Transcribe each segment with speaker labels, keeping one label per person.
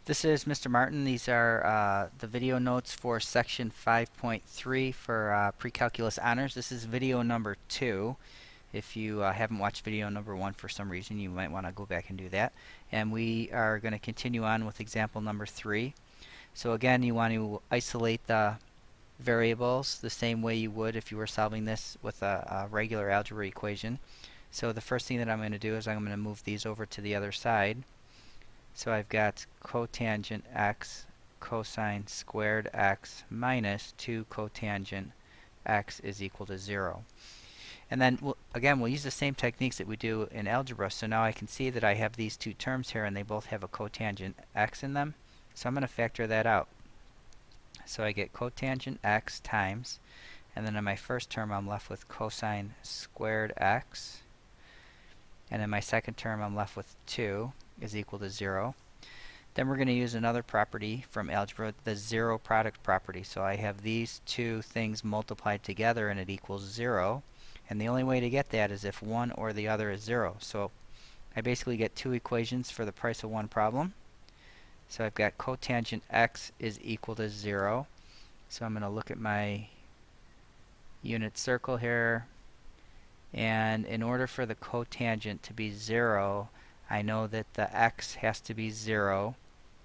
Speaker 1: This is Mr. Martin. These are the video notes for section 5.3 for pre-calculus honors. This is video number 2. If you haven't watched video number 1 for some reason, you might want to go back and do that. And we are going to continue on with example number 3. So again, you want to isolate the variables the same way you would if you were solving this with a regular algebra equation. So the first thing that I'm going to do is I'm going to move these over to the other side. So I've got cotangent x cosine squared x minus 2 cotangent x is equal to 0. And then we'll use the same techniques that we do in algebra. So now I can see that I have these two terms here and they both have a cotangent x in them. So I'm going to factor that out. So I get cotangent x times, and then in my first term I'm left with cosine squared x, and in my second term I'm left with 2 is equal to 0. Then we're going to use another property from algebra, the zero product property. So I have these two things multiplied together and it equals 0. And the only way to get that is if one or the other is 0. So I basically get two equations for the price of one problem. So I've got cotangent x is equal to 0. So I'm going to look at my unit circle here. And in order for the cotangent to be 0, I know that the x has to be 0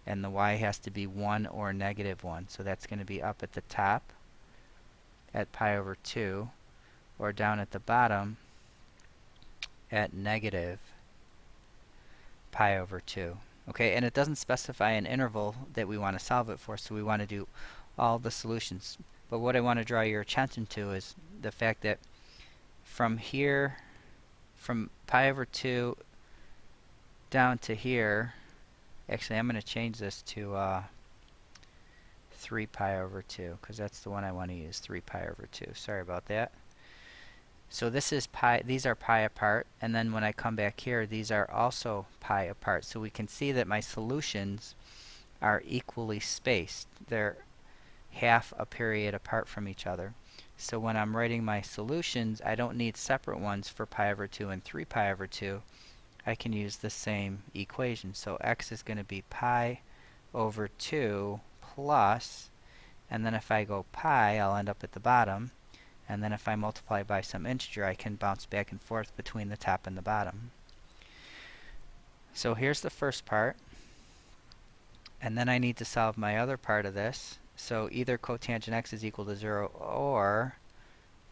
Speaker 1: and the y has to be 1 or negative 1. So that's going to be up at the top at pi over 2 or down at the bottom at negative pi over 2. Okay, and it doesn't specify an interval that we want to solve it for, so we want to do all the solutions. But what I want to draw your attention to is the fact that from here, from pi over 2 down to here, actually I'm going to change this to 3 pi over 2 because that's the one I want to use, 3 pi over 2. Sorry about that. So this is pi, these are pi apart, and then when I come back here these are also pi apart. So we can see that my solutions are equally spaced. They're half a period apart from each other. So when I'm writing my solutions, I don't need separate ones for pi over 2 and 3 pi over 2. I can use the same equation. So x is going to be pi over 2 plus, and then if I go pi, I'll end up at the bottom. And then if I multiply by some integer, I can bounce back and forth between the top and the bottom. So here's the first part. And then I need to solve my other part of this. So either cotangent x is equal to 0 or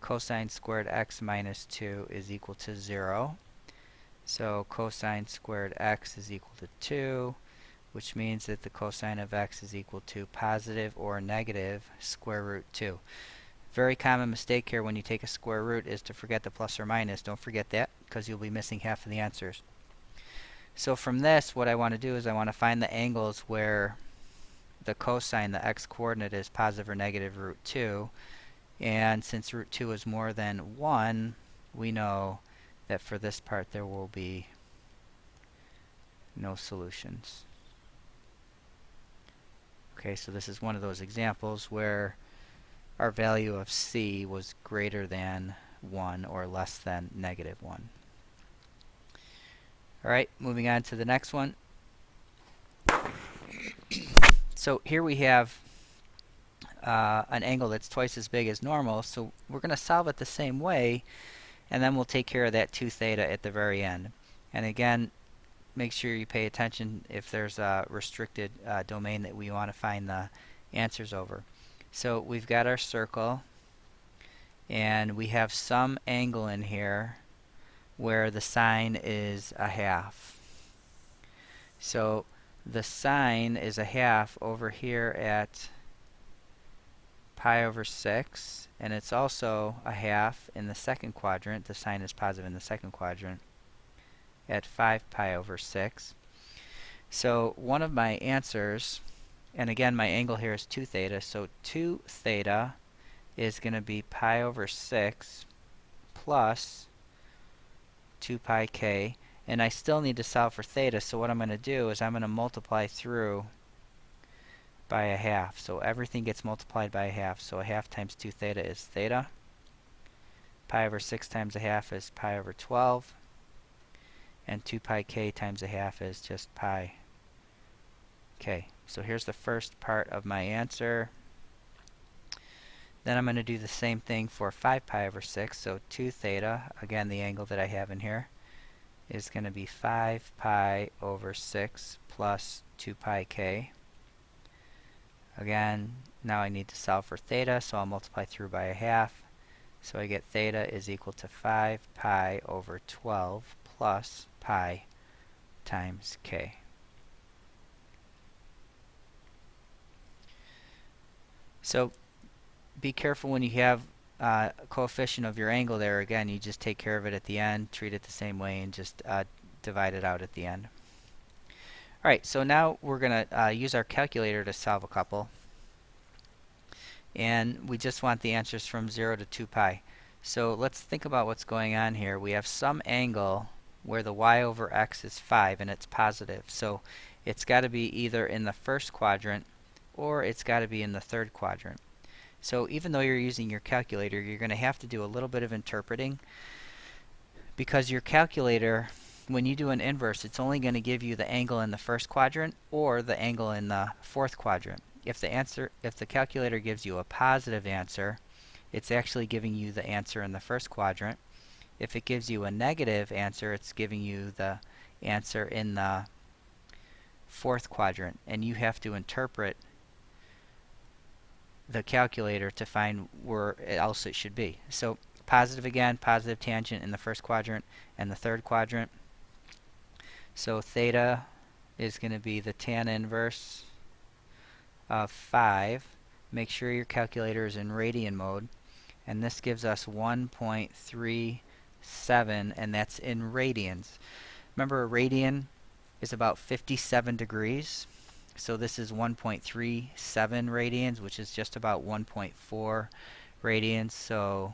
Speaker 1: cosine squared x minus 2 is equal to 0. So cosine squared x is equal to 2, which means that the cosine of x is equal to positive or negative square root 2. Very common mistake here when you take a square root is to forget the plus or minus. Don't forget that because you'll be missing half of the answers. So from this, what I want to do is I want to find the angles where the cosine, the x coordinate, is positive or negative root 2. And since root 2 is more than 1, we know that for this part there will be no solutions. Okay, so this is one of those examples where our value of c was greater than 1 or less than negative 1. Alright, moving on to the next one. So here we have an angle that's twice as big as normal, so we're going to solve it the same way, and then we'll take care of that 2 theta at the very end. And again, make sure you pay attention if there's a restricted domain that we want to find the answers over. So we've got our circle, and we have some angle in here where the sine is a half. So the sine is a half over here at pi over 6, and it's also a half in the second quadrant. The sine is positive in the second quadrant at 5 pi over 6. So one of my answers, and again my angle here is 2 theta, so 2 theta is going to be pi over 6 plus 2 pi k, and I still need to solve for theta, so what I'm going to do is I'm going to multiply through by a half. So everything gets multiplied by a half, so a half times 2 theta is theta. Pi over 6 times a half is pi over 12, and 2 pi k times a half is just pi Okay, so here's the first part of my answer. Then I'm going to do the same thing for 5 pi over 6. So 2 theta, again the angle that I have in here, is going to be 5 pi over 6 plus 2 pi k. Again, now I need to solve for theta, so I'll multiply through by a half. So I get theta is equal to 5 pi over 12 plus pi times k. So be careful when you have a coefficient of your angle there. Again, you just take care of it at the end, treat it the same way, and just divide it out at the end. Alright, so now we're going to use our calculator to solve a couple. And we just want the answers from 0 to 2 pi. So let's think about what's going on here. We have some angle where the y over x is 5 and it's positive. So it's got to be either in the first quadrant or it's got to be in the third quadrant. So even though you're using your calculator, you're going to have to do a little bit of interpreting, because your calculator, when you do an inverse, it's only going to give you the angle in the first quadrant or the angle in the fourth quadrant. If the calculator gives you a positive answer, it's actually giving you the answer in the first quadrant. If it gives you a negative answer, it's giving you the answer in the fourth quadrant, and you have to interpret the calculator to find where else it should be. So positive again, positive tangent in the first quadrant and the third quadrant. So theta is going to be the tan inverse of 5. Make sure your calculator is in radian mode. And this gives us 1.37, and that's in radians. Remember, a radian is about 57 degrees. So this is 1.37 radians, which is just about 1.4 radians. So,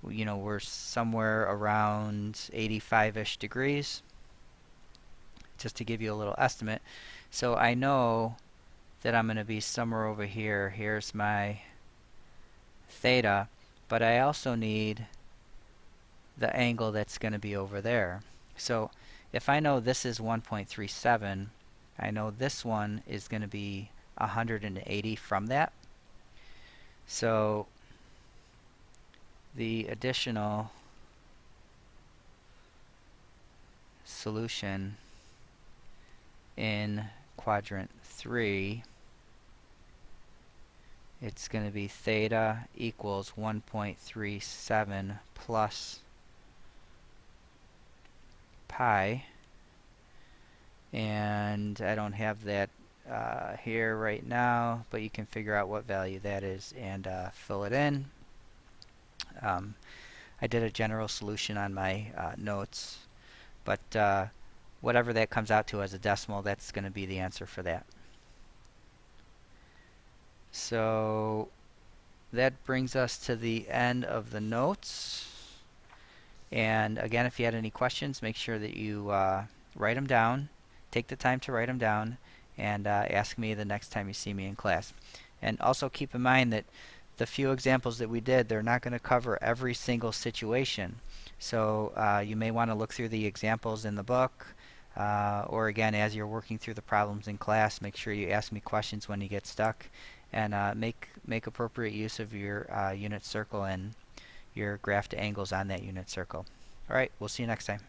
Speaker 1: you know, we're somewhere around 85-ish degrees, just to give you a little estimate. So I know that I'm going to be somewhere over here. Here's my theta, but I also need the angle that's going to be over there. So if I know this is 1.37, I know this one is going to be 180 from that. So the additional solution in quadrant 3, it's going to be theta equals 1.37 plus pi, and I don't have that here right now, but you can figure out what value that is and fill it in. I did a general solution on my notes, but whatever that comes out to as a decimal, that's going to be the answer for that. So that brings us to the end of the notes. And again, if you had any questions, make sure that you write them down. Take the time to write them down and ask me the next time you see me in class. And also keep in mind that the few examples that we did, they're not going to cover every single situation. So you may want to look through the examples in the book, or again, as you're working through the problems in class, make sure you ask me questions when you get stuck, and make appropriate use of your unit circle and your graphed angles on that unit circle. Alright, we'll see you next time.